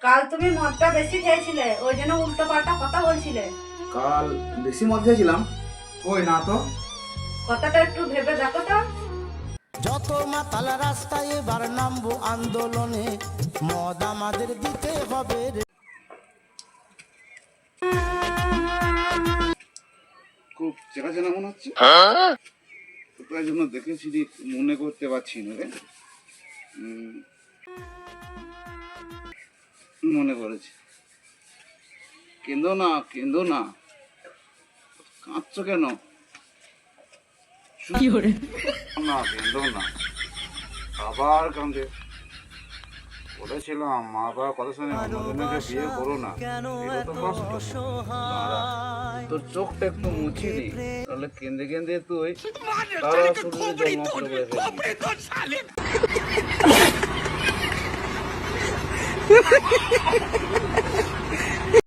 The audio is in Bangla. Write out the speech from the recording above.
কাল তুমি মদটা বেশি খেয়েছিলে, ওই জন্য উল্টো পাল্টা কথা বলছিলে। কাল বেশি মদ খেয়েছিলাম? কই না তো। কথাটা একটু ভেবে দেখো তো। যত মাতাল রাস্তায় এবার নামবো আন্দোলনে, মদ আমাদের দিতে হবে রে। খুব চেনা চেনা মনে হচ্ছে, তাই জন্য দেখেছি মনে করতে পারছি না রে। মনে পড়েছে। কেঁদো না কেঁদো না, কাঁদছো কেন? না কেঁদো না, আবার কাঁদে। বলেছিলাম মা বাবার কথা শুনে অন্যজনকে বিয়ে করো না, বিয়ে তো কষ্ট। দাঁড়া, তোর চোখটা একটু মুছিয়ে নি, তাহলে কেঁদে কেঁদে তুই তারা শরীরে জল নষ্ট করে ফেলবি।